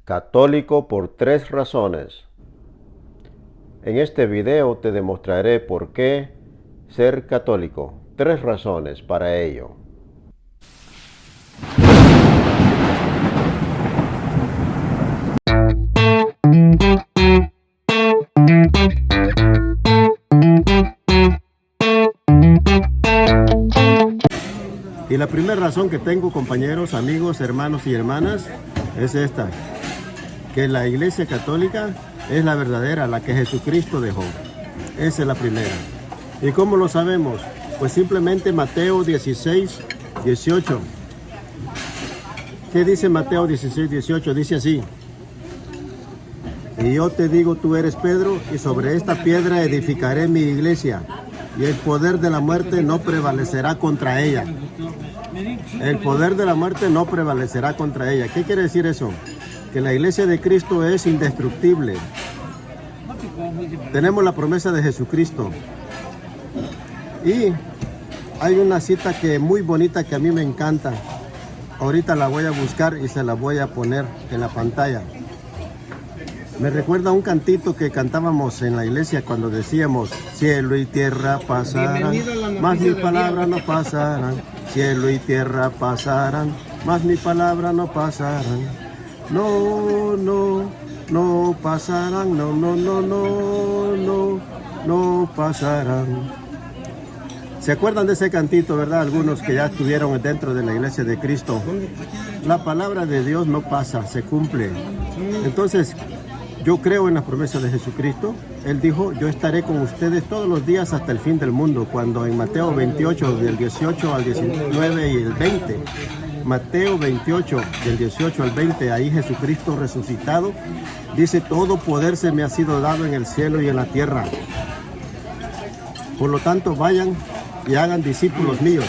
Católico por 3 razones. En este video te demostraré por qué ser católico. 3 razones para ello. Y la primera razón que tengo, compañeros, amigos, hermanos y hermanas, es esta: que la Iglesia Católica es la verdadera, la que Jesucristo dejó. Esa es la primera. ¿Y cómo lo sabemos? Pues simplemente Mateo 16, 18. ¿Qué dice Mateo 16, 18? Dice así: y yo te digo, tú eres Pedro, y sobre esta piedra edificaré mi iglesia, y el poder de la muerte no prevalecerá contra ella. El poder de la muerte no prevalecerá contra ella. ¿Qué quiere decir eso? Que la iglesia de Cristo es indestructible. Tenemos la promesa de Jesucristo. Y hay una cita que muy bonita que a mí me encanta. Ahorita la voy a buscar y se la voy a poner en la pantalla. Me recuerda un cantito que cantábamos en la iglesia cuando decíamos: cielo y tierra pasarán, mas mis palabras no pasarán. Cielo y tierra pasarán, mas mi palabra no pasarán. No, no, no pasarán, no, no, no, no, no, no pasarán. ¿Se acuerdan de ese cantito, verdad? Algunos que ya estuvieron dentro de la iglesia de Cristo. La palabra de Dios no pasa, se cumple. Entonces, yo creo en las promesas de Jesucristo. Él dijo: yo estaré con ustedes todos los días hasta el fin del mundo. Cuando en Mateo 28, del 18 al 19 y el 20, Mateo 28, del 18 al 20, ahí Jesucristo resucitado, dice: todo poder se me ha sido dado en el cielo y en la tierra. Por lo tanto, vayan y hagan discípulos míos.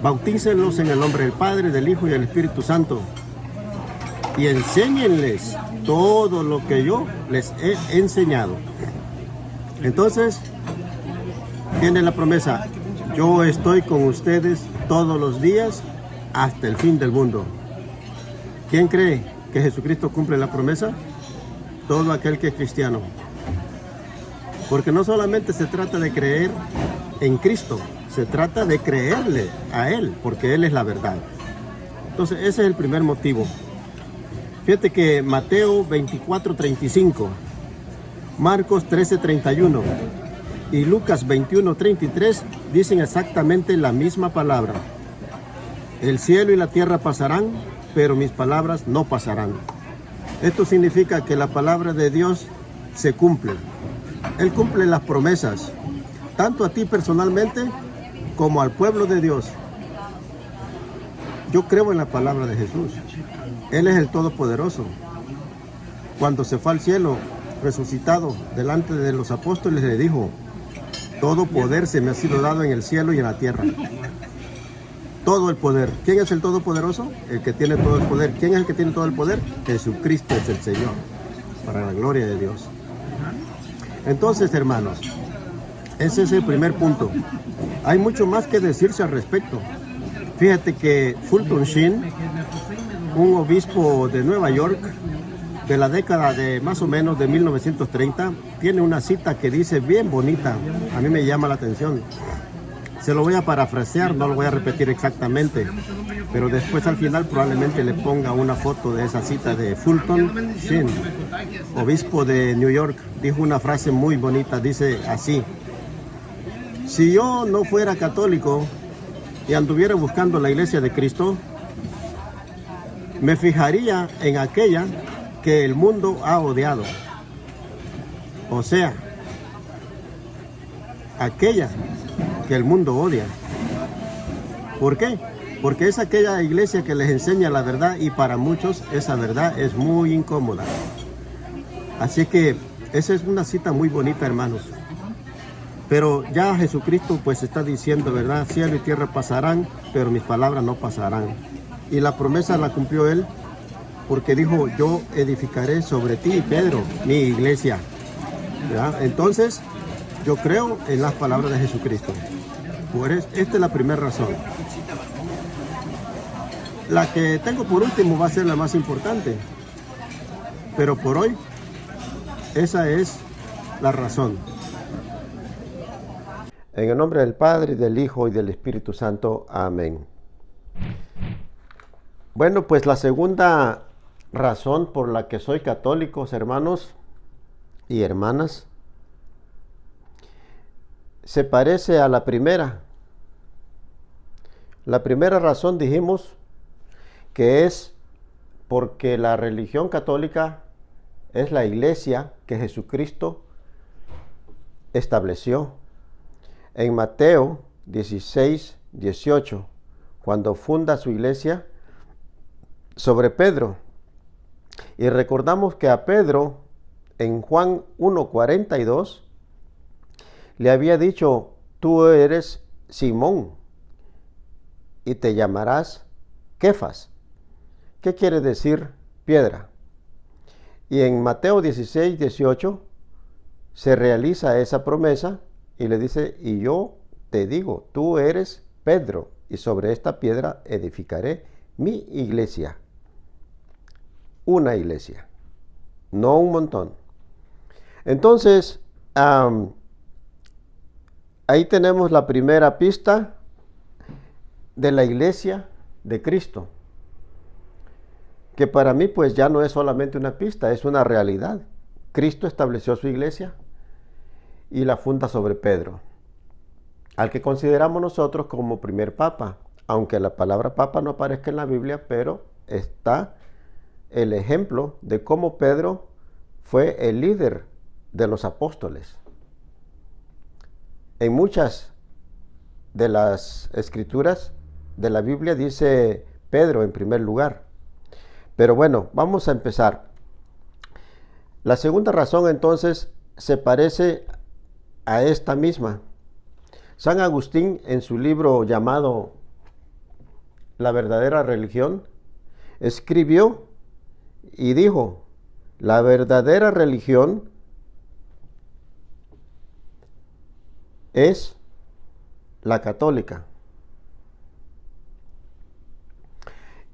Bautícenlos en el nombre del Padre, del Hijo y del Espíritu Santo. Y enséñenles todo lo que yo les he enseñado. Entonces, tiene la promesa: yo estoy con ustedes todos los días hasta el fin del mundo. ¿Quién cree que Jesucristo cumple la promesa? Todo aquel que es cristiano. Porque no solamente se trata de creer en Cristo, se trata de creerle a Él, porque Él es la verdad. Entonces, ese es el primer motivo. Fíjate que Mateo 24:35, Marcos 13:31 y Lucas 21:33 dicen exactamente la misma palabra. El cielo y la tierra pasarán, pero mis palabras no pasarán. Esto significa que la palabra de Dios se cumple. Él cumple las promesas, tanto a ti personalmente como al pueblo de Dios. Yo creo en la palabra de Jesús. Él es el Todopoderoso. Cuando se fue al cielo, resucitado, delante de los apóstoles, le dijo: todo poder se me ha sido dado en el cielo y en la tierra. Todo el poder. ¿Quién es el Todopoderoso? El que tiene todo el poder. ¿Quién es el que tiene todo el poder? Jesucristo es el Señor, para la gloria de Dios. Entonces, hermanos, ese es el primer punto. Hay mucho más que decirse al respecto. Fíjate que Fulton Sheen, un obispo de Nueva York de la década de más o menos de 1930, tiene una cita que dice bien bonita. A mí me llama la atención. Se lo voy a parafrasear, no lo voy a repetir exactamente, pero después al final probablemente le ponga una foto de esa cita de Fulton Sheen, obispo de New York. Dijo una frase muy bonita, dice así: si yo no fuera católico y anduviera buscando la iglesia de Cristo, me fijaría en aquella que el mundo ha odiado. O sea, aquella que el mundo odia. ¿Por qué? Porque es aquella iglesia que les enseña la verdad, y para muchos esa verdad es muy incómoda. Así que esa es una cita muy bonita, hermanos. Pero ya Jesucristo pues está diciendo, ¿verdad? Cielo y tierra pasarán, pero mis palabras no pasarán. Y la promesa la cumplió Él, porque dijo: yo edificaré sobre ti, Pedro, mi iglesia. ¿Verdad? Entonces, yo creo en las palabras de Jesucristo. Esta es la primera razón. La que tengo por último va a ser la más importante, pero por hoy esa es la razón. En el nombre del Padre, del Hijo y del Espíritu Santo. Amén. Bueno, pues la segunda razón por la que soy católico, hermanos y hermanas, se parece a la primera. La primera razón dijimos que es porque la religión católica es la iglesia que Jesucristo estableció. En Mateo 16, 18, cuando funda su iglesia sobre Pedro. Y recordamos que a Pedro, en Juan 1:42, le había dicho: tú eres Simón y te llamarás Kefas. ¿Qué quiere decir piedra? Y en Mateo 16, 18 se realiza esa promesa y le dice: y yo te digo, tú eres Pedro, y sobre esta piedra edificaré mi iglesia. Una iglesia, no un montón. Entonces, ahí tenemos la primera pista de la iglesia de Cristo, que para mí pues ya no es solamente una pista, es una realidad. Cristo estableció su iglesia y la funda sobre Pedro, al que consideramos nosotros como primer papa, aunque la palabra papa no aparezca en la Biblia, pero está el ejemplo de cómo Pedro fue el líder de los apóstoles. En muchas de las escrituras de la Biblia dice Pedro en primer lugar. Pero bueno, vamos a empezar. La segunda razón entonces se parece a esta misma. San Agustín, en su libro llamado La verdadera religión, escribió y dijo: la verdadera religión es la católica.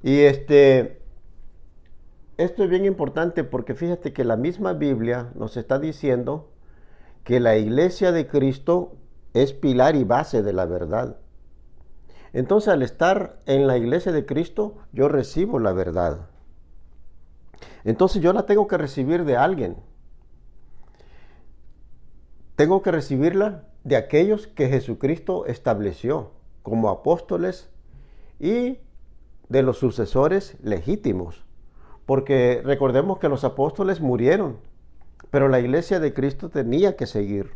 Y esto es bien importante porque fíjate que la misma Biblia nos está diciendo que la iglesia de Cristo es pilar y base de la verdad. Entonces, al estar en la iglesia de Cristo, yo recibo la verdad. Entonces yo la tengo que recibir de alguien. Tengo que recibirla de aquellos que Jesucristo estableció como apóstoles y de los sucesores legítimos. Porque recordemos que los apóstoles murieron, pero la iglesia de Cristo tenía que seguir.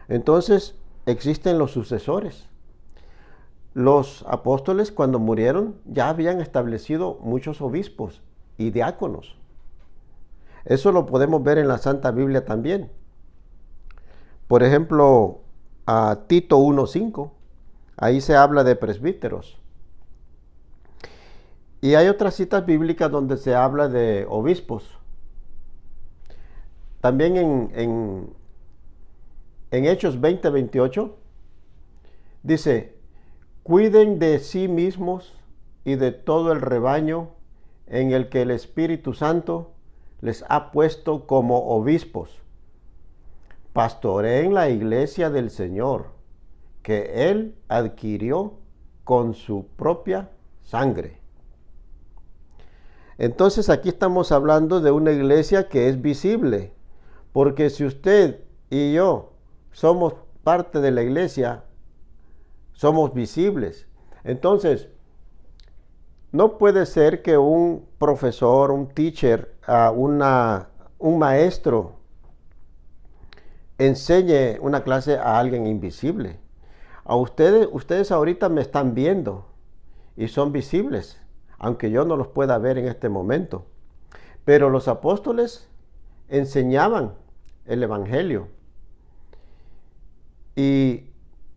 Entonces existen los sucesores. Los apóstoles, cuando murieron, ya habían establecido muchos obispos y diáconos. Eso lo podemos ver en la Santa Biblia también. Por ejemplo, a Tito 1:5, ahí se habla de presbíteros. Y hay otras citas bíblicas donde se habla de obispos. También en Hechos 20:28 dice: cuiden de sí mismos y de todo el rebaño en el que el Espíritu Santo les ha puesto como obispos. Pastoreen la iglesia del Señor, que Él adquirió con su propia sangre. Entonces aquí estamos hablando de una iglesia que es visible, porque si usted y yo somos parte de la iglesia, somos visibles. Entonces, no puede ser que un profesor, un teacher, un maestro enseñe una clase a alguien invisible. A ustedes ahorita me están viendo y son visibles, aunque yo no los pueda ver en este momento. Pero los apóstoles enseñaban el evangelio. Y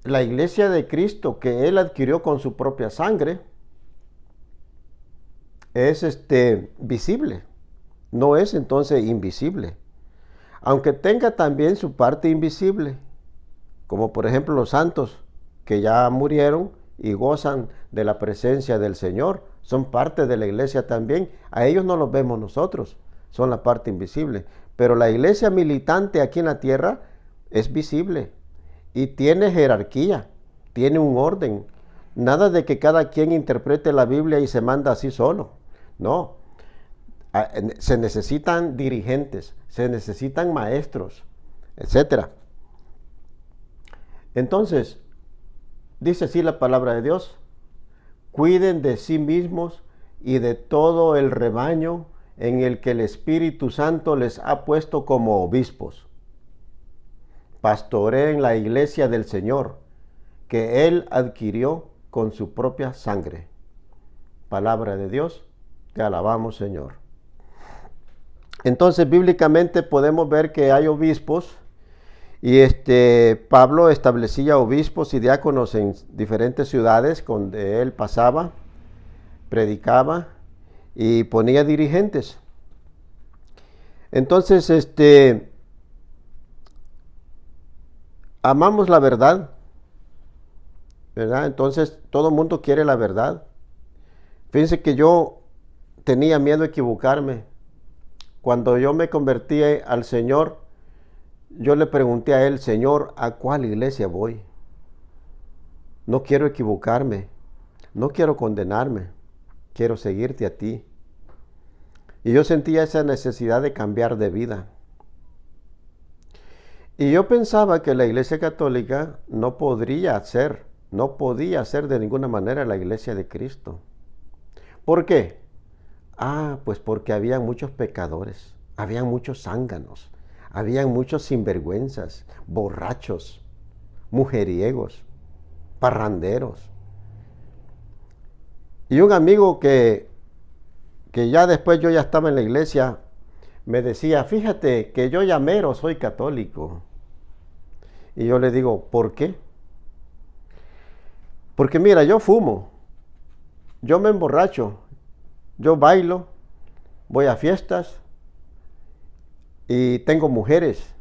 la iglesia de Cristo que Él adquirió con su propia sangre es visible, no es entonces invisible, aunque tenga también su parte invisible, como por ejemplo los santos que ya murieron y gozan de la presencia del Señor son parte de la iglesia también. A ellos no los vemos nosotros, son la parte invisible. Pero la iglesia militante aquí en la tierra es visible y tiene jerarquía, tiene un orden. Nada de que cada quien interprete la Biblia y se manda así solo. No, se necesitan dirigentes, se necesitan maestros, etcétera. Entonces, dice así la palabra de Dios: cuiden de sí mismos y de todo el rebaño en el que el Espíritu Santo les ha puesto como obispos. Pastoreen la iglesia del Señor, que Él adquirió con su propia sangre. Palabra de Dios, te alabamos, Señor. Entonces, bíblicamente podemos ver que hay obispos, y Pablo establecía obispos y diáconos en diferentes ciudades donde él pasaba, predicaba y ponía dirigentes. Entonces, amamos la verdad, ¿verdad? Entonces, todo el mundo quiere la verdad. Fíjense que yo tenía miedo de equivocarme. Cuando yo me convertí al Señor, yo le pregunté a Él: Señor, ¿a cuál iglesia voy? No quiero equivocarme, no quiero condenarme, quiero seguirte a ti. Y yo sentía esa necesidad de cambiar de vida. Y yo pensaba que la iglesia católica no podía ser de ninguna manera la iglesia de Cristo. ¿Por qué? Pues porque había muchos pecadores, había muchos zánganos, había muchos sinvergüenzas, borrachos, mujeriegos, parranderos. Y un amigo que ya después yo ya estaba en la iglesia, me decía: fíjate que yo ya mero soy católico. Y yo le digo: ¿por qué? Porque mira, yo fumo, yo me emborracho, yo bailo, voy a fiestas y tengo mujeres.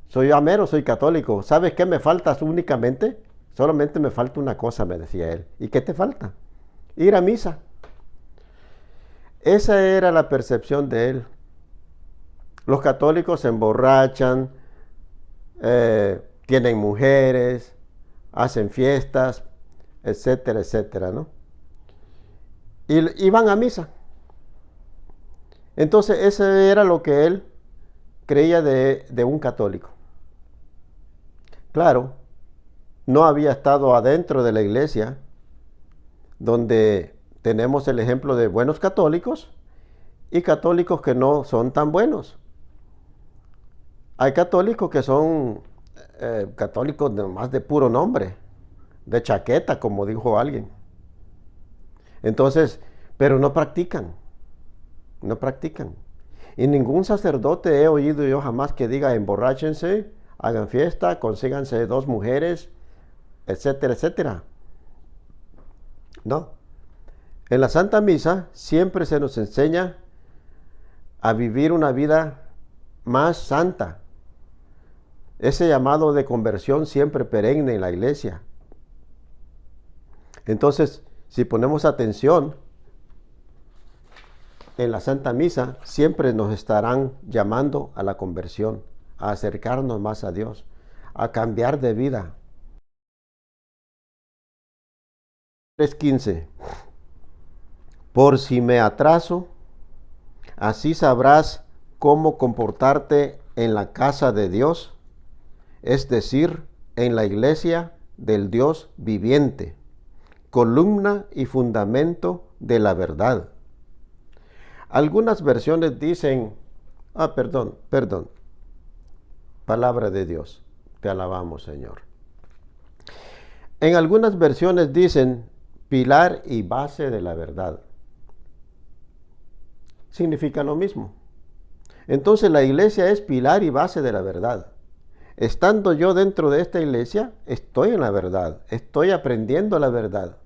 Soy amero, soy católico. ¿Sabes qué me falta únicamente? Solamente me falta una cosa, me decía él. ¿Y qué te falta? Ir a misa. Esa era la percepción de él. Los católicos se emborrachan, tienen mujeres, hacen fiestas, etcétera, etcétera, ¿no? Y van a misa. Entonces, eso era lo que él creía de un católico. Claro, no había estado adentro de la iglesia, donde tenemos el ejemplo de buenos católicos y católicos que no son tan buenos. Hay católicos que son católicos más de puro nombre, de chaqueta, como dijo alguien. Entonces, pero no practican. Y ningún sacerdote he oído yo jamás que diga: emborráchense, hagan fiesta, consíganse 2 mujeres, etcétera, etcétera. No. En la Santa Misa siempre se nos enseña a vivir una vida más santa. Ese llamado de conversión siempre perenne en la iglesia. Entonces, si ponemos atención, en la Santa Misa siempre nos estarán llamando a la conversión, a acercarnos más a Dios, a cambiar de vida. 3:15. Por si me atraso, así sabrás cómo comportarte en la casa de Dios, es decir, en la iglesia del Dios viviente, columna y fundamento de la verdad. Algunas versiones dicen, perdón, palabra de Dios, te alabamos, Señor. En algunas versiones dicen pilar y base de la verdad. Significa lo mismo. Entonces la iglesia es pilar y base de la verdad. Estando yo dentro de esta iglesia, estoy en la verdad, estoy aprendiendo la verdad.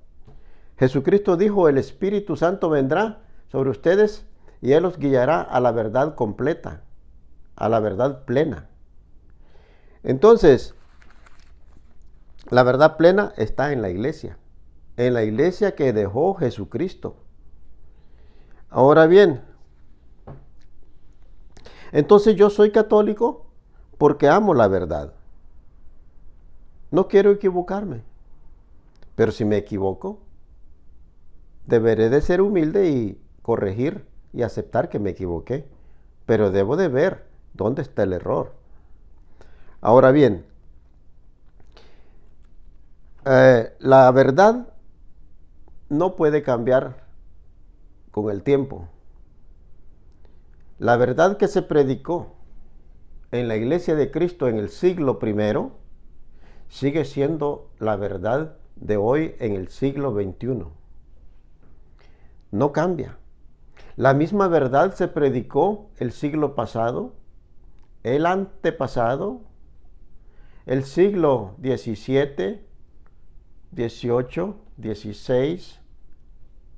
Jesucristo dijo: el Espíritu Santo vendrá sobre ustedes y Él los guiará a la verdad completa, a la verdad plena. Entonces, la verdad plena está en la iglesia. en la iglesia que dejó Jesucristo. Ahora bien, entonces yo soy católico porque amo la verdad. No quiero equivocarme, pero si me equivoco, deberé de ser humilde y corregir y aceptar que me equivoqué, pero debo de ver dónde está el error. Ahora bien, la verdad no puede cambiar con el tiempo. La verdad que se predicó en la iglesia de Cristo en el siglo I sigue siendo la verdad de hoy en el siglo XXI. No cambia. La misma verdad se predicó el siglo pasado, el antepasado, el siglo XVII, XVIII, XVI,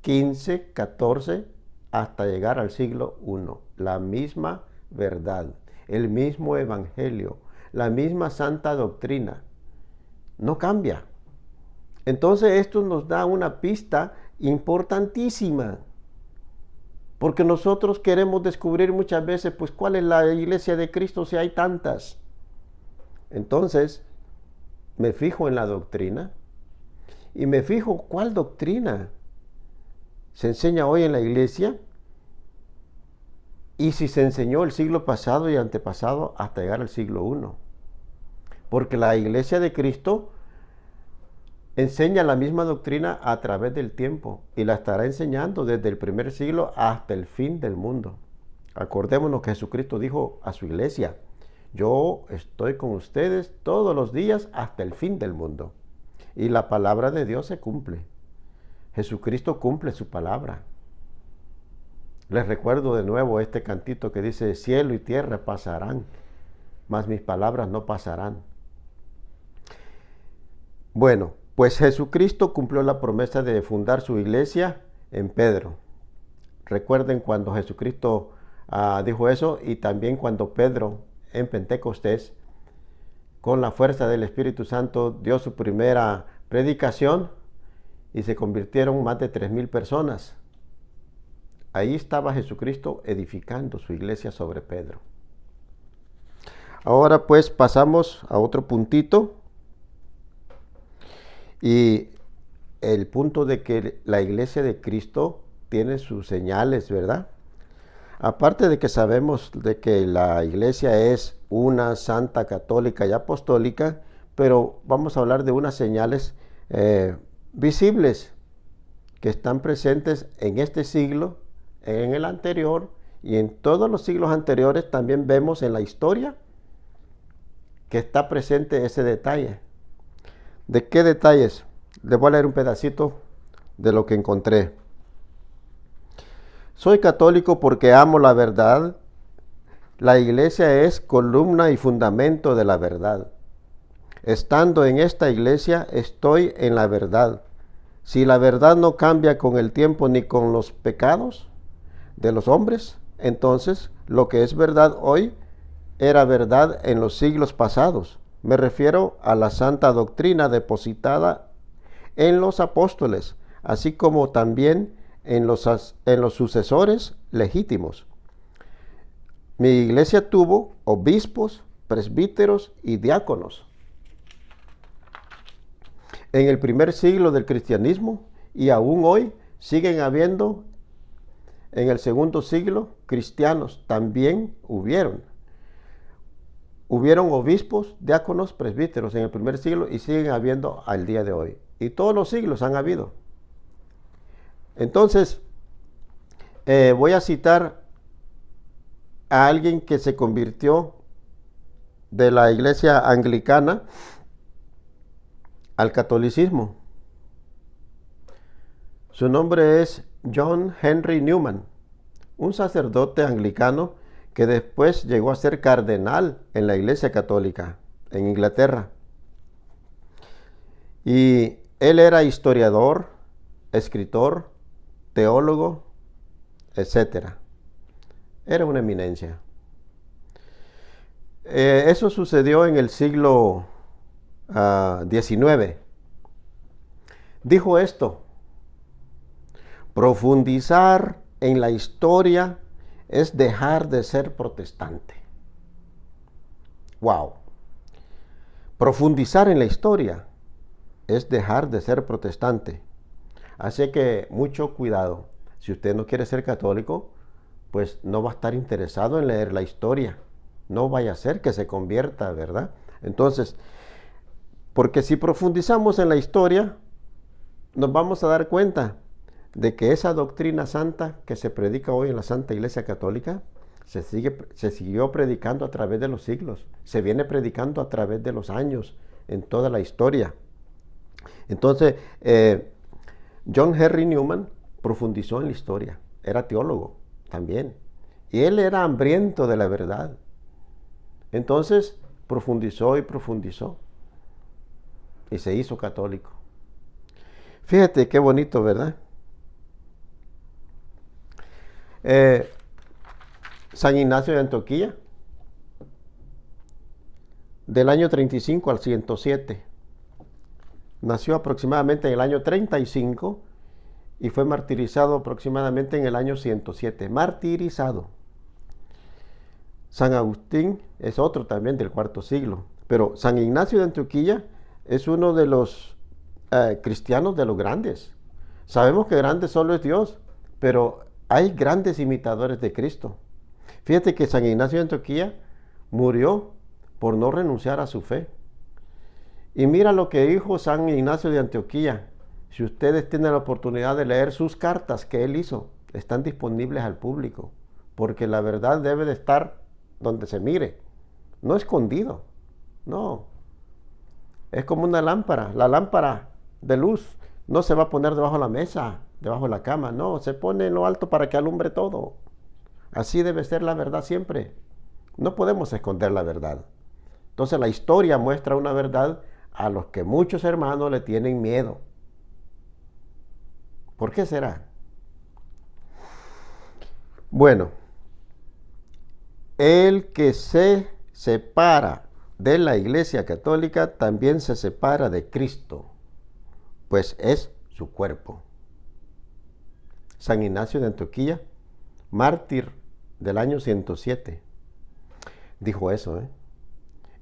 XV, XIV, hasta llegar al siglo I. La misma verdad, el mismo evangelio, la misma santa doctrina. No cambia. Entonces esto nos da una pista importantísima. Porque nosotros queremos descubrir muchas veces, pues, cuál es la iglesia de Cristo si hay tantas. Entonces, me fijo en la doctrina y me fijo cuál doctrina se enseña hoy en la iglesia y si se enseñó el siglo pasado y antepasado hasta llegar al siglo I. Porque la iglesia de Cristo enseña la misma doctrina a través del tiempo y la estará enseñando desde el primer siglo hasta el fin del mundo. Acordémonos que Jesucristo dijo a su iglesia: yo estoy con ustedes todos los días hasta el fin del mundo. Y la palabra de Dios se cumple. Jesucristo cumple su palabra. Les recuerdo de nuevo este cantito que dice: cielo y tierra pasarán, mas mis palabras no pasarán. Bueno, pues Jesucristo cumplió la promesa de fundar su iglesia en Pedro. Recuerden cuando Jesucristo dijo eso, y también cuando Pedro en Pentecostés, con la fuerza del Espíritu Santo, dio su primera predicación y se convirtieron más de 3,000 personas. Ahí estaba Jesucristo edificando su iglesia sobre Pedro. Ahora pues pasamos a otro puntito. Y el punto de que la iglesia de Cristo tiene sus señales, ¿verdad? Aparte de que sabemos de que la iglesia es una santa, católica y apostólica, pero vamos a hablar de unas señales visibles que están presentes en este siglo, en el anterior y en todos los siglos anteriores. También vemos en la historia que está presente ese detalle. ¿De qué detalles? Les voy a leer un pedacito de lo que encontré. Soy católico porque amo la verdad. La iglesia es columna y fundamento de la verdad. Estando en esta iglesia, estoy en la verdad. Si la verdad no cambia con el tiempo ni con los pecados de los hombres, entonces lo que es verdad hoy era verdad en los siglos pasados. Me refiero a la santa doctrina depositada en los apóstoles, así como también en los sucesores legítimos. Mi iglesia tuvo obispos, presbíteros y diáconos. En el primer siglo del cristianismo, y aún hoy siguen habiendo en el segundo siglo cristianos, también hubieron obispos, diáconos, presbíteros en el primer siglo y siguen habiendo al día de hoy. Y todos los siglos han habido. Entonces, voy a citar a alguien que se convirtió de la iglesia anglicana al catolicismo. Su nombre es John Henry Newman, un sacerdote anglicano que después llegó a ser cardenal en la Iglesia Católica en Inglaterra. Y él era historiador, escritor, teólogo, etc. Era una eminencia. Eso sucedió en el siglo XIX. Dijo esto: profundizar en la historia es dejar de ser protestante. Wow. Profundizar en la historia es dejar de ser protestante. Así que mucho cuidado. Si usted no quiere ser católico, pues no va a estar interesado en leer la historia. No vaya a ser que se convierta, ¿verdad? Entonces, porque si profundizamos en la historia, nos vamos a dar cuenta de que esa doctrina santa que se predica hoy en la Santa Iglesia Católica se siguió predicando a través de los siglos, se viene predicando a través de los años, en toda la historia. Entonces, John Henry Newman profundizó en la historia, era teólogo también, y él era hambriento de la verdad. Entonces, profundizó y profundizó, y se hizo católico. Fíjate qué bonito, ¿verdad? San Ignacio de Antioquía, del año 35 al 107. Nació aproximadamente en el año 35 y fue martirizado aproximadamente en el año 107. Martirizado. San Agustín es otro también del cuarto siglo. Pero San Ignacio de Antioquía es uno de los cristianos de los grandes. Sabemos que grande solo es Dios, pero hay grandes imitadores de Cristo. Fíjate que San Ignacio de Antioquía murió por no renunciar a su fe. Y mira lo que dijo San Ignacio de Antioquía. Si ustedes tienen la oportunidad de leer sus cartas que él hizo, están disponibles al público, porque la verdad debe de estar donde se mire, no escondido, no. Es como una lámpara. La lámpara de luz no se va a poner debajo de la mesa, debajo de la cama, no, se pone en lo alto para que alumbre todo. Así debe ser la verdad siempre. No podemos esconder la verdad. Entonces la historia muestra una verdad a los que muchos hermanos le tienen miedo. ¿Por qué será? Bueno, el que se separa de la Iglesia Católica también se separa de Cristo, pues es su cuerpo. San Ignacio de Antioquía, mártir del año 107, dijo eso,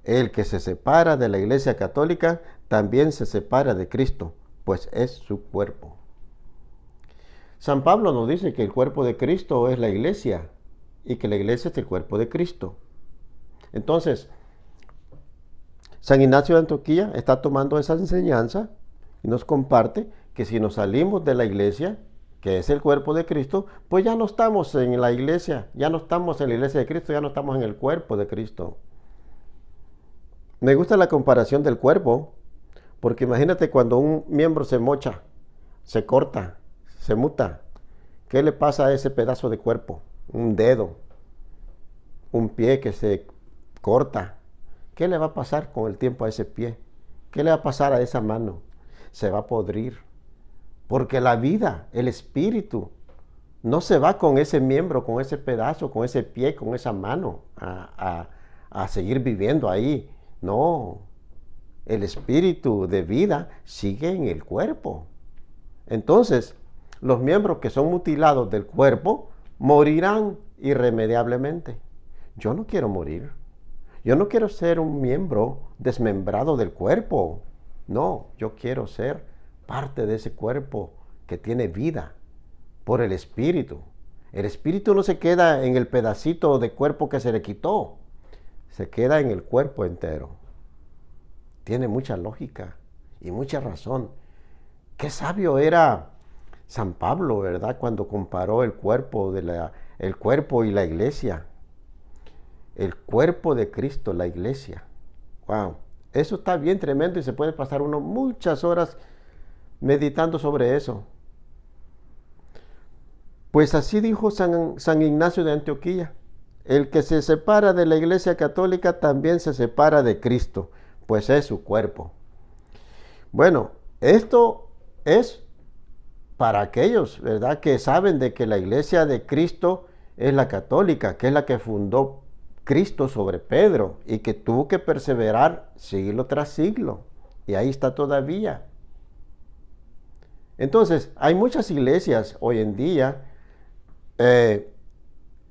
El que se separa de la Iglesia Católica también se separa de Cristo, pues es su cuerpo. San Pablo nos dice que el cuerpo de Cristo es la Iglesia y que la Iglesia es el cuerpo de Cristo. Entonces, San Ignacio de Antioquía está tomando esa enseñanza y nos comparte que si nos salimos de la Iglesia, que es el cuerpo de Cristo, pues ya no estamos en la Iglesia, ya no estamos en la Iglesia de Cristo, ya no estamos en el cuerpo de Cristo. Me gusta la comparación del cuerpo, porque imagínate cuando un miembro se mocha, se corta, se muta, ¿qué le pasa a ese pedazo de cuerpo? Un dedo, un pie que se corta. ¿Qué le va a pasar con el tiempo a ese pie? ¿Qué le va a pasar a esa mano? Se va a podrir. Porque la vida, el espíritu, no se va con ese miembro, con ese pedazo, con ese pie, con esa mano a seguir viviendo ahí. No, el espíritu de vida sigue en el cuerpo. Entonces, los miembros que son mutilados del cuerpo morirán irremediablemente. Yo no quiero morir. Yo no quiero ser un miembro desmembrado del cuerpo. No, yo quiero ser parte de ese cuerpo que tiene vida por el espíritu. El espíritu no se queda en el pedacito de cuerpo que se le quitó. Se queda en el cuerpo entero. Tiene mucha lógica y mucha razón. Qué sabio era San Pablo, ¿verdad? Cuando comparó el cuerpo y la iglesia. El cuerpo de Cristo, la iglesia. Wow. Eso está bien tremendo y se puede pasar uno muchas horas meditando sobre eso. Pues así dijo San Ignacio de Antioquía. El que se separa de la Iglesia Católica también se separa de Cristo, pues es su cuerpo. Bueno, esto es para aquellos, ¿verdad?, que saben de que la Iglesia de Cristo es la católica, que es la que fundó Cristo sobre Pedro y que tuvo que perseverar siglo tras siglo. Y ahí está todavía. Entonces, hay muchas iglesias hoy en día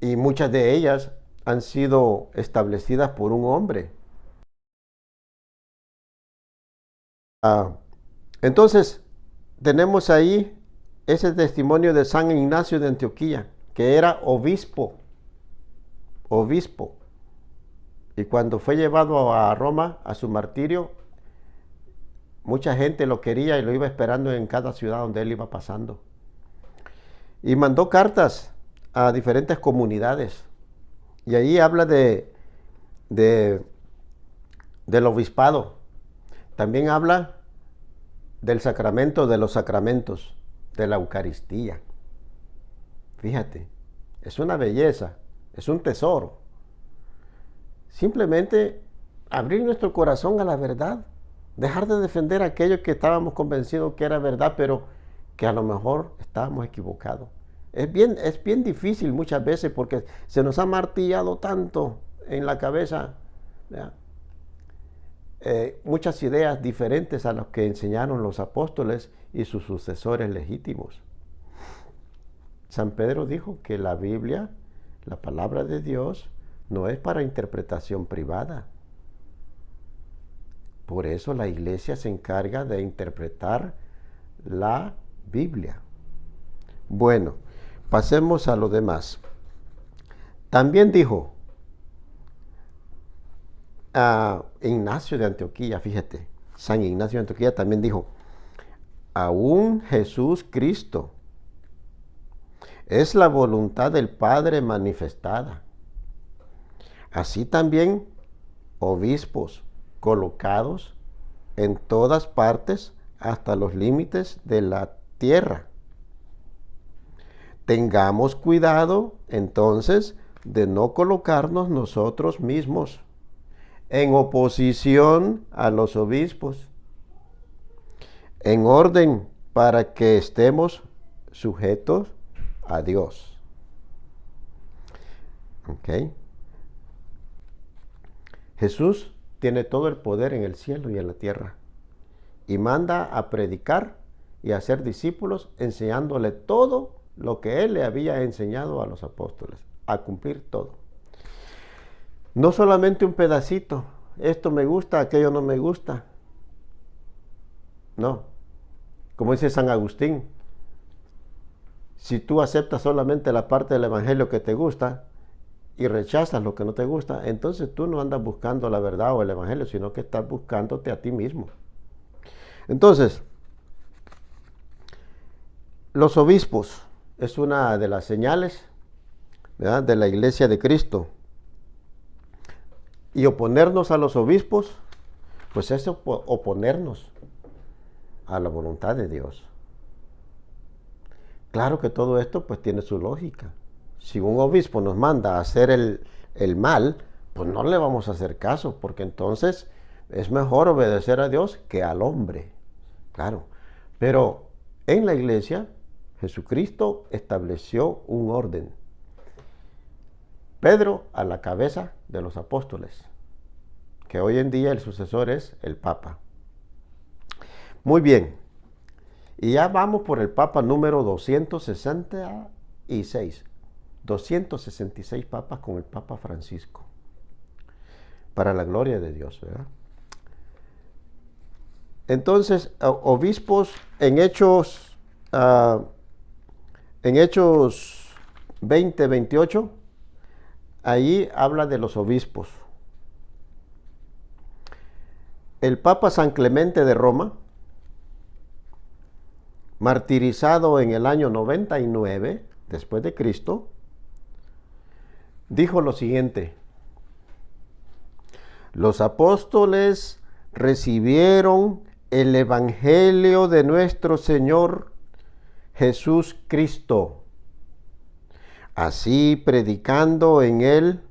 y muchas de ellas han sido establecidas por un hombre. Entonces, tenemos ahí ese testimonio de San Ignacio de Antioquía, que era obispo. Y cuando fue llevado a Roma a su martirio, mucha gente lo quería y lo iba esperando en cada ciudad donde él iba pasando. Y mandó cartas a diferentes comunidades. Y ahí habla del obispado. También habla del sacramento de los sacramentos, de la Eucaristía. Fíjate, es una belleza, es un tesoro. Simplemente abrir nuestro corazón a la verdad, dejar de defender aquello que estábamos convencidos que era verdad, pero que a lo mejor estábamos equivocados. Es bien difícil muchas veces porque se nos ha martillado tanto en la cabeza muchas ideas diferentes a las que enseñaron los apóstoles y sus sucesores legítimos. San Pedro dijo que la Biblia, la palabra de Dios, no es para interpretación privada. Por eso la iglesia se encarga de interpretar la Biblia. Bueno, pasemos a lo demás. También dijo a Ignacio de Antioquía, fíjate, San Ignacio de Antioquía también dijo, aún Jesús Cristo es la voluntad del Padre manifestada. Así también obispos colocados en todas partes hasta los límites de la tierra. Tengamos cuidado entonces de no colocarnos nosotros mismos en oposición a los obispos, en orden para que estemos sujetos a Dios. ¿Ok? Jesús tiene todo el poder en el cielo y en la tierra y manda a predicar y a hacer discípulos enseñándole todo lo que Él le había enseñado a los apóstoles, a cumplir todo. No solamente un pedacito, esto me gusta, aquello no me gusta. No, como dice San Agustín, si tú aceptas solamente la parte del evangelio que te gusta y rechazas lo que no te gusta, entonces tú no andas buscando la verdad o el evangelio, sino que estás buscándote a ti mismo. Entonces, los obispos es una de las señales, ¿verdad?, de la Iglesia de Cristo. Y oponernos a los obispos, pues es oponernos a la voluntad de Dios. Claro que todo esto pues tiene su lógica. Si un obispo nos manda a hacer el mal, pues no le vamos a hacer caso, porque entonces es mejor obedecer a Dios que al hombre. Claro, pero en la iglesia Jesucristo estableció un orden. Pedro a la cabeza de los apóstoles, que hoy en día el sucesor es el Papa. Muy bien, y ya vamos por el Papa número 266. 266 papas con el Papa Francisco. Para la gloria de Dios, ¿verdad? Entonces, obispos en Hechos 20-28, ahí habla de los obispos. El Papa San Clemente de Roma, martirizado en el año 99 después de Cristo, dijo lo siguiente: los apóstoles recibieron el evangelio de nuestro Señor Jesús Cristo, así predicando en el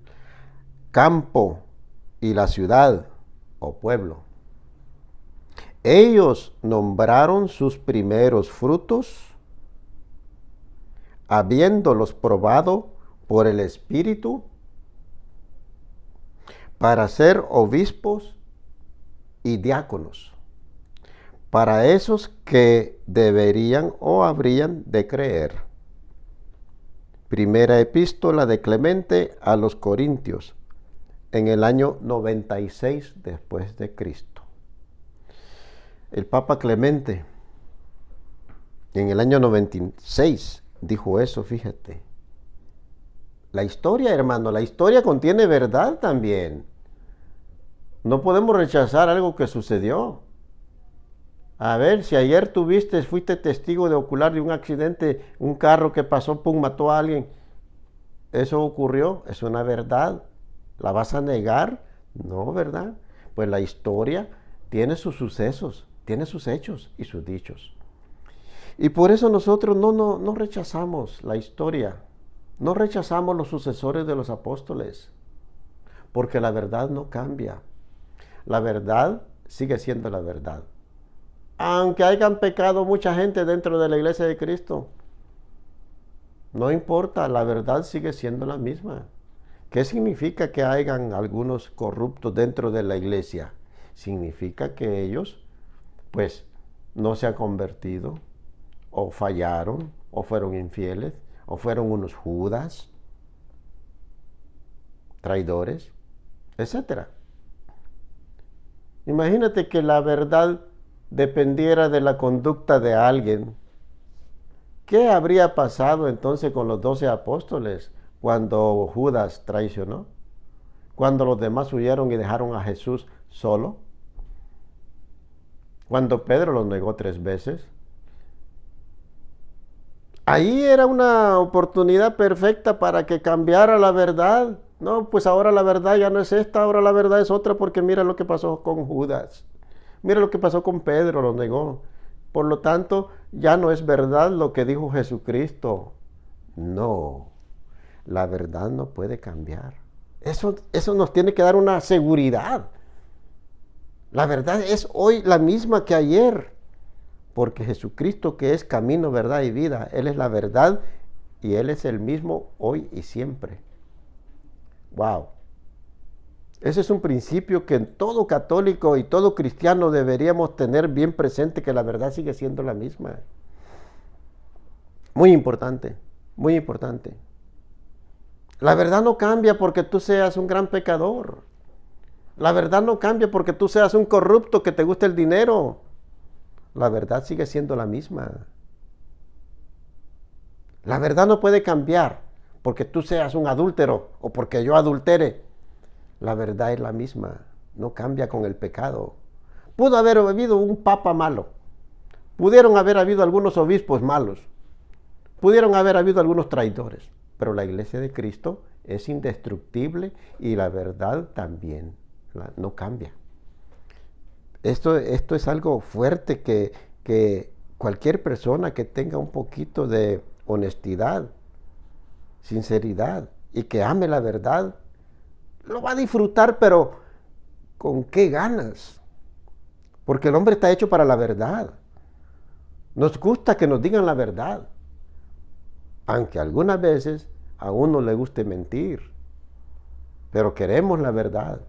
campo y la ciudad o pueblo. Ellos nombraron sus primeros frutos, habiéndolos probado por el Espíritu, para ser obispos y diáconos, para esos que deberían o habrían de creer. Primera epístola de Clemente a los Corintios, en el año 96 después de Cristo. El Papa Clemente, en el año 96, dijo eso, fíjate. La historia, hermano, la historia contiene verdad también. No podemos rechazar algo que sucedió. A ver, si ayer fuiste testigo de ocular de un accidente, un carro que pasó, pum, mató a alguien. Eso ocurrió, es una verdad. ¿La vas a negar? No, ¿verdad? Pues la historia tiene sus sucesos, tiene sus hechos y sus dichos. Y por eso nosotros no rechazamos la historia, no rechazamos los sucesores de los apóstoles, porque la verdad no cambia. La verdad sigue siendo la verdad. Aunque hayan pecado mucha gente dentro de la iglesia de Cristo, no importa, la verdad sigue siendo la misma. ¿Qué significa que hayan algunos corruptos dentro de la iglesia? Significa que ellos, pues, no se han convertido, o fallaron, o fueron infieles, o fueron unos Judas, traidores, etc. Imagínate que la verdad dependiera de la conducta de alguien. ¿Qué habría pasado entonces con los 12 apóstoles cuando Judas traicionó? Cuando los demás huyeron y dejaron a Jesús solo. Cuando Pedro los negó 3 veces. Ahí era una oportunidad perfecta para que cambiara la verdad. No, pues ahora la verdad ya no es esta, ahora la verdad es otra, porque mira lo que pasó con Judas. Mira lo que pasó con Pedro, lo negó. Por lo tanto, ya no es verdad lo que dijo Jesucristo. No, la verdad no puede cambiar. Eso nos tiene que dar una seguridad. La verdad es hoy la misma que ayer, porque Jesucristo, que es camino, verdad y vida, Él es la verdad y Él es el mismo hoy y siempre. Wow. Ese es un principio que en todo católico y todo cristiano deberíamos tener bien presente, que la verdad sigue siendo la misma. Muy importante, muy importante. La verdad no cambia porque tú seas un gran pecador. La verdad no cambia porque tú seas un corrupto que te guste el dinero. La verdad sigue siendo la misma. La verdad no puede cambiar porque tú seas un adúltero o porque yo adultere. La verdad es la misma, no cambia con el pecado. Pudo haber habido un papa malo, pudieron haber habido algunos obispos malos, pudieron haber habido algunos traidores, pero la iglesia de Cristo es indestructible y la verdad también no cambia. Esto es algo fuerte que cualquier persona que tenga un poquito de honestidad, sinceridad y que ame la verdad, lo va a disfrutar, pero ¿con qué ganas? Porque el hombre está hecho para la verdad. Nos gusta que nos digan la verdad, aunque algunas veces a uno le guste mentir, pero queremos la verdad.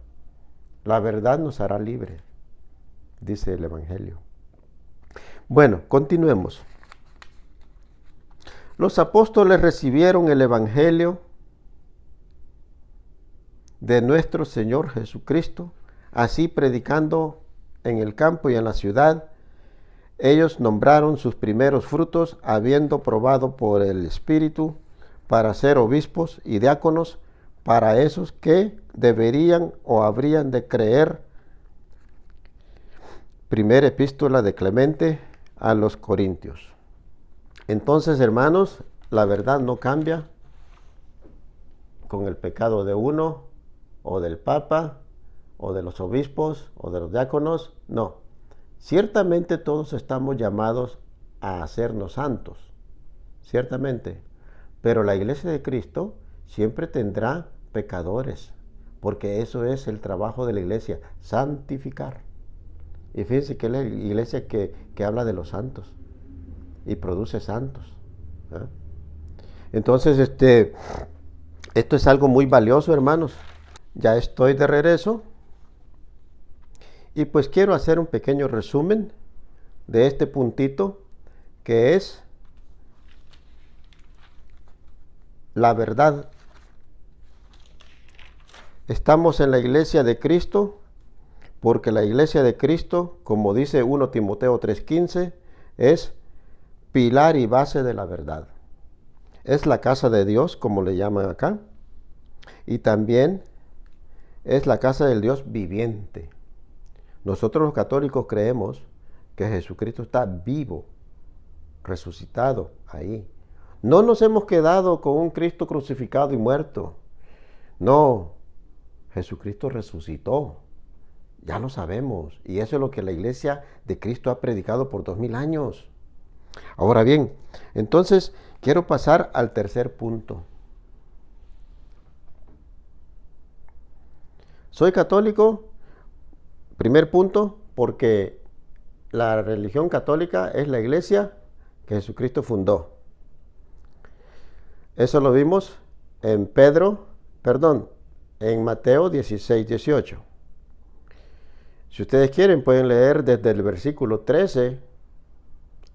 La verdad nos hará libres, dice el Evangelio. Bueno, continuemos. Los apóstoles recibieron el Evangelio de nuestro Señor Jesucristo, así predicando en el campo y en la ciudad. Ellos nombraron sus primeros frutos, habiendo probado por el Espíritu para ser obispos y diáconos para esos que deberían o habrían de creer. Primera epístola de Clemente a los Corintios. Entonces, hermanos, la verdad no cambia con el pecado de uno, o del Papa, o de los obispos, o de los diáconos. No. Ciertamente todos estamos llamados a hacernos santos, ciertamente. Pero la iglesia de Cristo siempre tendrá pecadores, porque eso es el trabajo de la iglesia, santificar. Y fíjense que es la iglesia que habla de los santos y produce santos. ¿Eh? Entonces, esto es algo muy valioso, hermanos. Ya estoy de regreso y pues quiero hacer un pequeño resumen de este puntito que es la verdad. Estamos en la iglesia de Cristo porque la iglesia de Cristo, como dice 1 Timoteo 3:15, es pilar y base de la verdad. Es la casa de Dios, como le llaman acá, y también es la casa del Dios viviente. Nosotros los católicos creemos que Jesucristo está vivo, resucitado ahí. No nos hemos quedado con un Cristo crucificado y muerto. No, Jesucristo resucitó. Ya lo sabemos. Y eso es lo que la iglesia de Cristo ha predicado por 2000 años. Ahora bien, entonces quiero pasar al tercer punto. Soy católico, primer punto, porque la religión católica es la iglesia que Jesucristo fundó. Eso lo vimos en en Mateo 16:18. Si ustedes quieren, pueden leer desde el versículo 13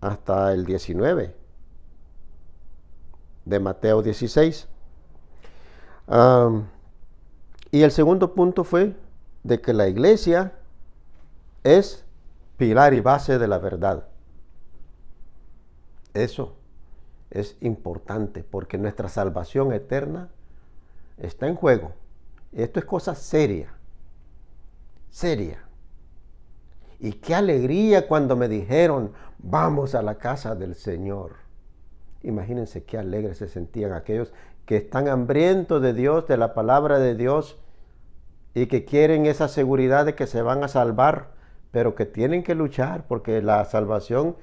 hasta el 19 de Mateo 16. Y el segundo punto fue de que la iglesia es pilar y base de la verdad. Eso es importante porque nuestra salvación eterna está en juego. Esto es cosa seria, seria. Y qué alegría cuando me dijeron, vamos a la casa del Señor. Imagínense qué alegres se sentían aquellos que están hambrientos de Dios, de la palabra de Dios, y que quieren esa seguridad de que se van a salvar, pero que tienen que luchar, porque la salvación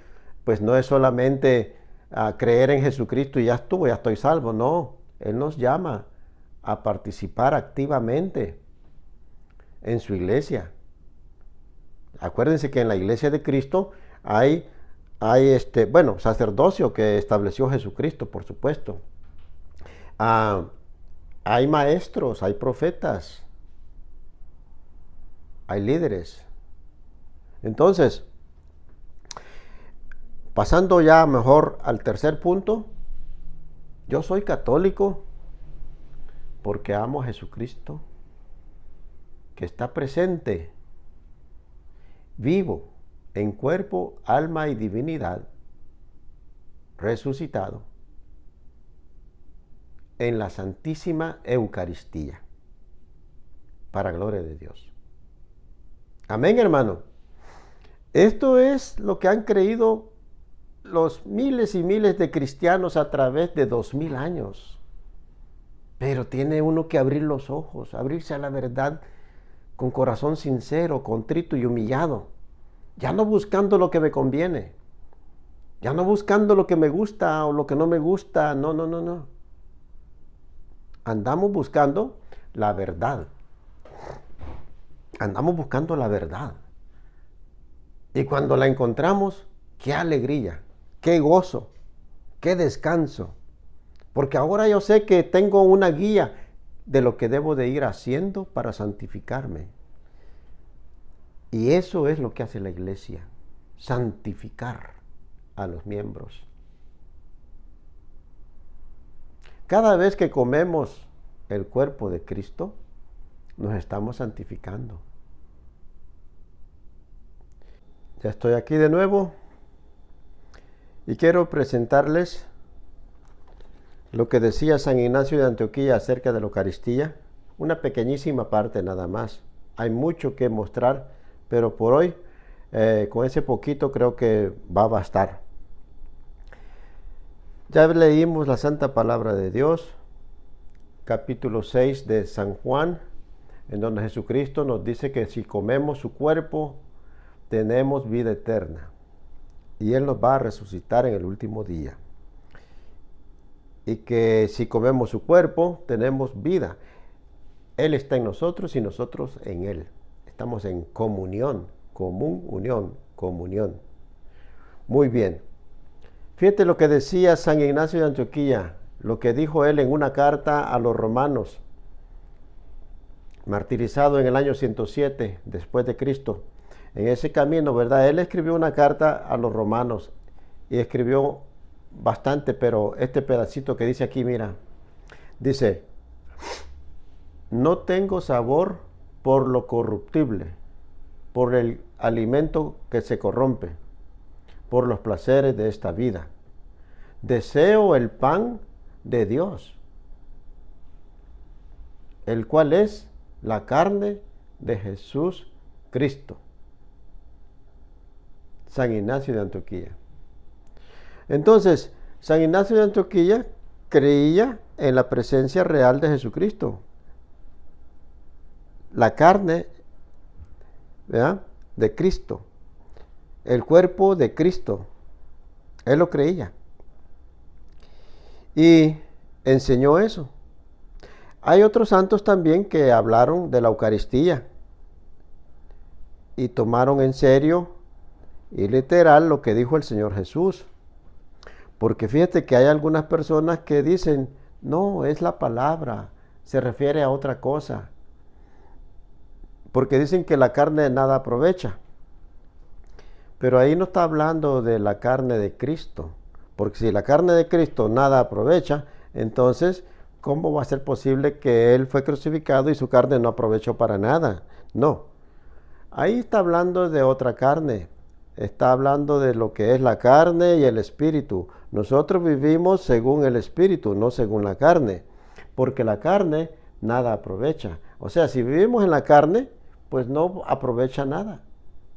pues no es solamente creer en Jesucristo y ya estuvo, ya estoy salvo. No, Él nos llama a participar activamente en su iglesia. Acuérdense que en la iglesia de Cristo hay sacerdocio que estableció Jesucristo, por supuesto. Hay maestros, hay profetas, hay líderes. Entonces, pasando ya mejor al tercer punto, yo soy católico porque amo a Jesucristo, que está presente, vivo, en cuerpo, alma y divinidad, resucitado, en la Santísima Eucaristía, para gloria de Dios. Amén, hermano. Esto es lo que han creído los miles y miles de cristianos a través de 2000 años. Pero tiene uno que abrir los ojos, abrirse a la verdad con corazón sincero, contrito y humillado. Ya no buscando lo que me conviene. Ya no buscando lo que me gusta o lo que no me gusta. No. Andamos buscando la verdad. Andamos buscando la verdad. Y cuando la encontramos, qué alegría, qué gozo, qué descanso. Porque ahora yo sé que tengo una guía de lo que debo de ir haciendo para santificarme. Y eso es lo que hace la iglesia, santificar a los miembros. Cada vez que comemos el cuerpo de Cristo, nos estamos santificando. Ya estoy aquí de nuevo y quiero presentarles lo que decía San Ignacio de Antioquía acerca de la Eucaristía, una pequeñísima parte nada más. Hay mucho que mostrar, pero por hoy, con ese poquito creo que va a bastar. Ya leímos la Santa Palabra de Dios, capítulo 6 de San Juan, en donde Jesucristo nos dice que si comemos su cuerpo, tenemos vida eterna. Y Él nos va a resucitar en el último día. Y que si comemos su cuerpo, tenemos vida. Él está en nosotros y nosotros en Él. Estamos en comunión, comunión. Muy bien. Fíjate lo que decía San Ignacio de Antioquía, lo que dijo él en una carta a los romanos, martirizado en el año 107 después de Cristo. en ese camino, ¿verdad? Él escribió una carta a los romanos y escribió bastante, pero este pedacito que dice aquí, mira, dice, no tengo sabor por lo corruptible, por el alimento que se corrompe, por los placeres de esta vida. Deseo el pan de Dios, el cual es la carne de Jesús Cristo. San Ignacio de Antioquía. Entonces, San Ignacio de Antioquía creía en la presencia real de Jesucristo. La carne, ¿verdad?, de Cristo. El cuerpo de Cristo. Él lo creía. Y enseñó eso. Hay otros santos también que hablaron de la Eucaristía y tomaron en serio y literal lo que dijo el Señor Jesús. Porque fíjate que hay algunas personas que dicen, no, es la palabra, se refiere a otra cosa. Porque dicen que la carne nada aprovecha. Pero ahí no está hablando de la carne de Cristo. Porque si la carne de Cristo nada aprovecha, entonces, ¿cómo va a ser posible que Él fue crucificado y su carne no aprovechó para nada? No. Ahí está hablando de otra carne. Está hablando de lo que es la carne y el espíritu. Nosotros vivimos según el espíritu, no según la carne. Porque la carne nada aprovecha. O sea, si vivimos en la carne, pues no aprovecha nada.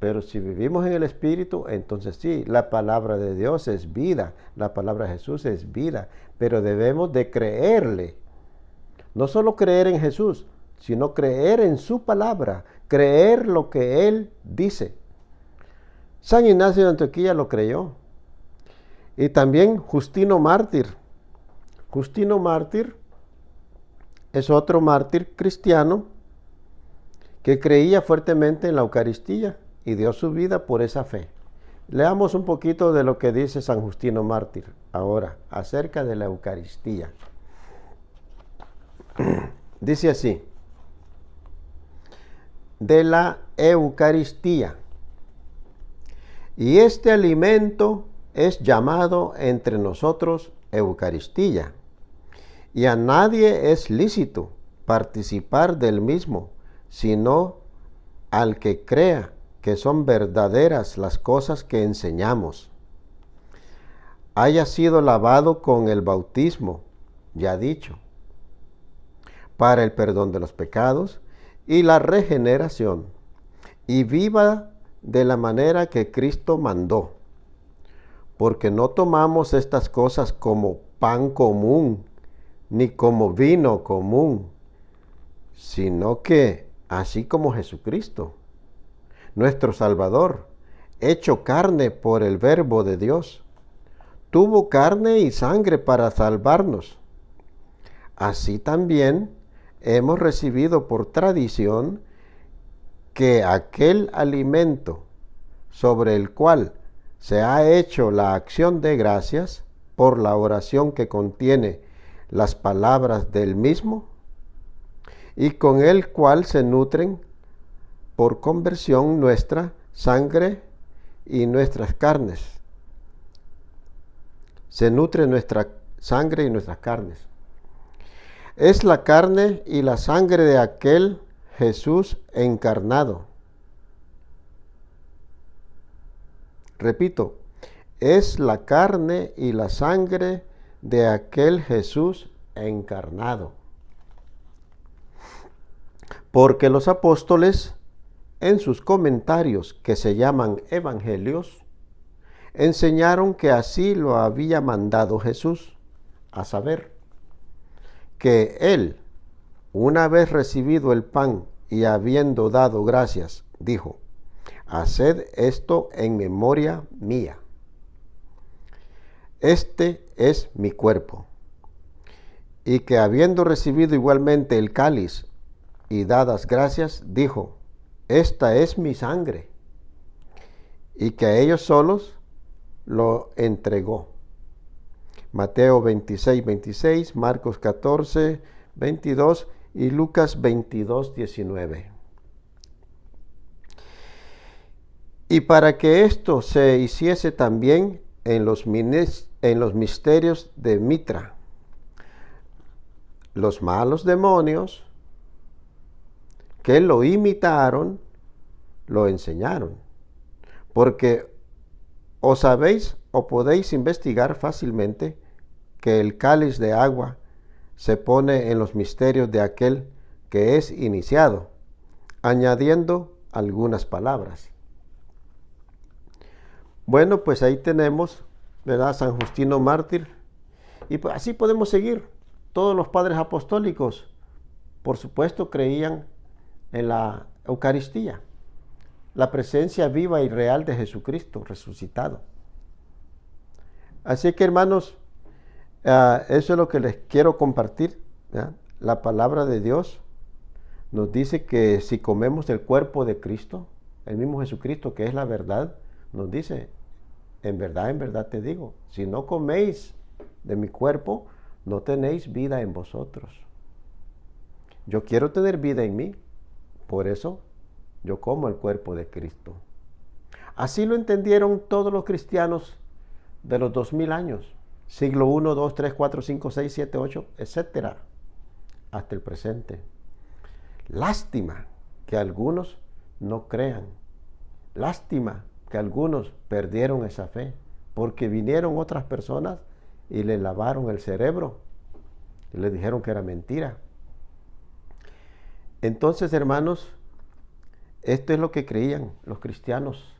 Pero si vivimos en el Espíritu, entonces sí, la palabra de Dios es vida, la palabra de Jesús es vida, pero debemos de creerle. No solo creer en Jesús, sino creer en su palabra, creer lo que Él dice. San Ignacio de Antioquía lo creyó. Y también Justino Mártir. Justino Mártir es otro mártir cristiano que creía fuertemente en la Eucaristía y dio su vida por esa fe. Leamos un poquito de lo que dice San Justino Mártir ahora acerca de la Eucaristía. Dice así: de la Eucaristía. Y este alimento es llamado entre nosotros Eucaristía, y a nadie es lícito participar del mismo, sino al que crea que son verdaderas las cosas que enseñamos, haya sido lavado con el bautismo, ya dicho, para el perdón de los pecados y la regeneración, y viva de la manera que Cristo mandó, porque no tomamos estas cosas como pan común, ni como vino común, sino que, así como Jesucristo, nuestro Salvador, hecho carne por el Verbo de Dios, tuvo carne y sangre para salvarnos. Así también hemos recibido por tradición que aquel alimento sobre el cual se ha hecho la acción de gracias por la oración que contiene las palabras del mismo, y con el cual se nutren por conversión nuestra sangre y nuestras carnes. Se nutre nuestra sangre y nuestras carnes. Es la carne y la sangre de aquel Jesús encarnado. Repito, es la carne y la sangre de aquel Jesús encarnado. Porque los apóstoles, en sus comentarios que se llaman evangelios, enseñaron que así lo había mandado Jesús, a saber, que Él, una vez recibido el pan y habiendo dado gracias, dijo: haced esto en memoria mía. Este es mi cuerpo. Y que habiendo recibido igualmente el cáliz y dadas gracias, dijo: esta es mi sangre. Y que a ellos solos lo entregó. Mateo 26, 26, Marcos 14, 22 y Lucas 22, 19. Y para que esto se hiciese también en los misterios de Mitra, los malos demonios que lo imitaron, lo enseñaron. Porque os sabéis o podéis investigar fácilmente que el cáliz de agua se pone en los misterios de aquel que es iniciado, añadiendo algunas palabras. Bueno, pues ahí tenemos, ¿verdad? San Justino Mártir. Y pues así podemos seguir. Todos los padres apostólicos, por supuesto, creían en la Eucaristía, la presencia viva y real de Jesucristo resucitado. Así que, hermanos, eso es lo que les quiero compartir, ¿ya? La palabra de Dios nos dice que si comemos del cuerpo de Cristo, el mismo Jesucristo que es la verdad, nos dice, en verdad te digo, si no coméis de mi cuerpo, no tenéis vida en vosotros. Yo quiero tener vida en mí, por eso yo como el cuerpo de Cristo. Así lo entendieron todos los cristianos de los 2000 años, siglo 1, 2, 3, 4, 5, 6, 7, 8, etcétera, hasta el presente. Lástima que algunos no crean. Lástima que algunos perdieron esa fe, porque vinieron otras personas y le lavaron el cerebro y le dijeron que era mentira. Entonces, hermanos, esto es lo que creían los cristianos,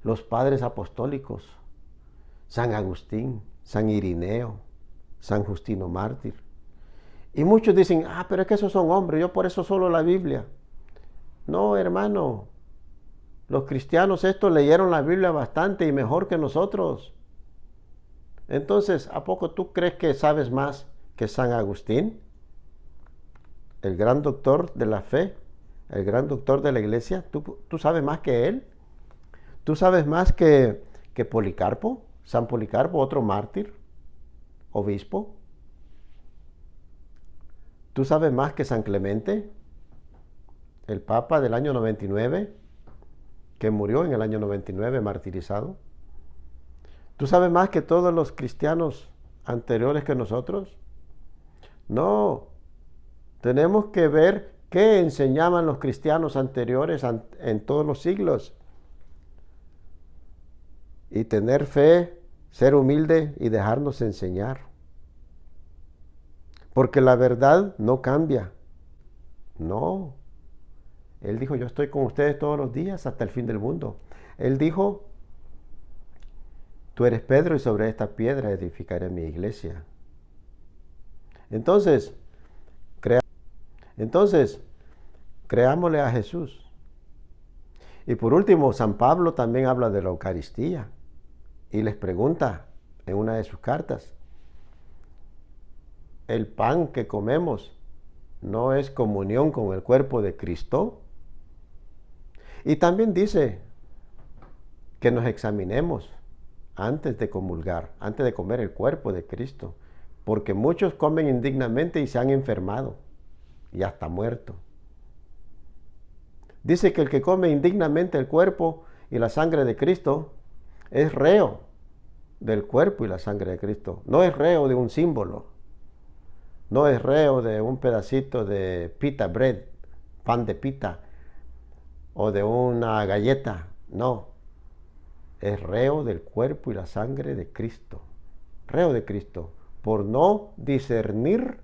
los padres apostólicos, San Agustín, San Irineo, San Justino Mártir. Y muchos dicen, pero es que esos son hombres, yo por eso solo la Biblia. No, hermano, los cristianos estos leyeron la Biblia bastante y mejor que nosotros. Entonces, ¿a poco tú crees que sabes más que San Agustín? El gran doctor de la fe, el gran doctor de la iglesia. ¿Tú sabes más que él? ¿Tú sabes más que Policarpo? San Policarpo, otro mártir, obispo. ¿Tú sabes más que San Clemente, el Papa del año 99, que murió en el año 99 martirizado? ¿Tú sabes más que todos los cristianos anteriores que nosotros? No, tenemos que ver qué enseñaban los cristianos anteriores en todos los siglos. Y tener fe, ser humilde y dejarnos enseñar. Porque la verdad no cambia. No. Él dijo, yo estoy con ustedes todos los días hasta el fin del mundo. Él dijo, tú eres Pedro y sobre esta piedra edificaré mi iglesia. Entonces, creámosle a Jesús. Y por último, San Pablo también habla de la Eucaristía. Y les pregunta en una de sus cartas, ¿el pan que comemos no es comunión con el cuerpo de Cristo? Y también dice que nos examinemos antes de comulgar, antes de comer el cuerpo de Cristo, porque muchos comen indignamente y se han enfermado y hasta muerto. Dice que el que come indignamente el cuerpo y la sangre de Cristo es reo del cuerpo y la sangre de Cristo. No es reo de un símbolo. No es reo de un pedacito de pita bread, pan de pita, o de una galleta. No. Es reo del cuerpo y la sangre de Cristo. Reo de Cristo, por no discernir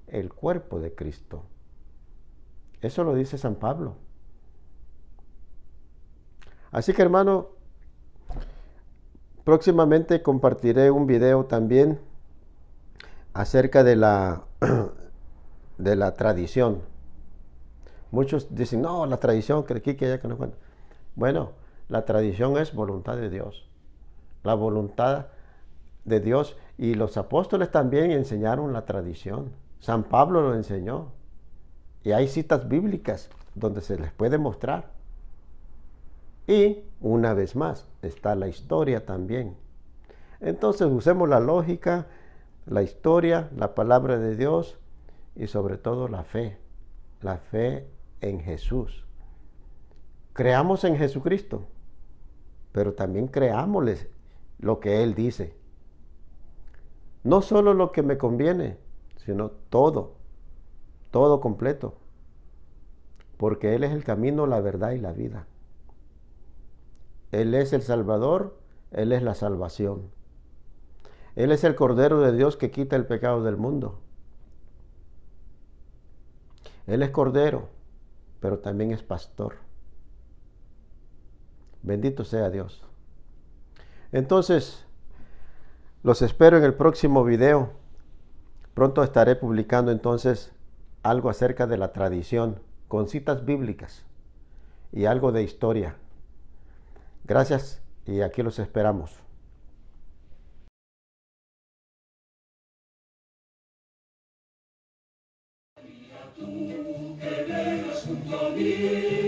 el cuerpo de Cristo. Eso lo dice San Pablo. Así que, hermano, próximamente compartiré un video también acerca de la tradición. Muchos dicen, no, la tradición, que aquí, que allá, que no. Bueno, la tradición es voluntad de Dios. La voluntad de Dios. Y los apóstoles también enseñaron la tradición. San Pablo lo enseñó. Y hay citas bíblicas donde se les puede mostrar. Y una vez más está la historia también. Entonces usemos la lógica, la historia, la palabra de Dios y sobre todo la fe en Jesús. Creamos en Jesucristo, pero también creámosle lo que Él dice. No solo lo que me conviene, sino todo completo. Porque Él es el camino, la verdad y la vida. Él es el Salvador, Él es la salvación. Él es el Cordero de Dios que quita el pecado del mundo. Él es Cordero, pero también es pastor. Bendito sea Dios. Entonces, los espero en el próximo video. Pronto estaré publicando entonces algo acerca de la tradición, con citas bíblicas y algo de historia. Gracias y aquí los esperamos. Tú que velas junto a mí.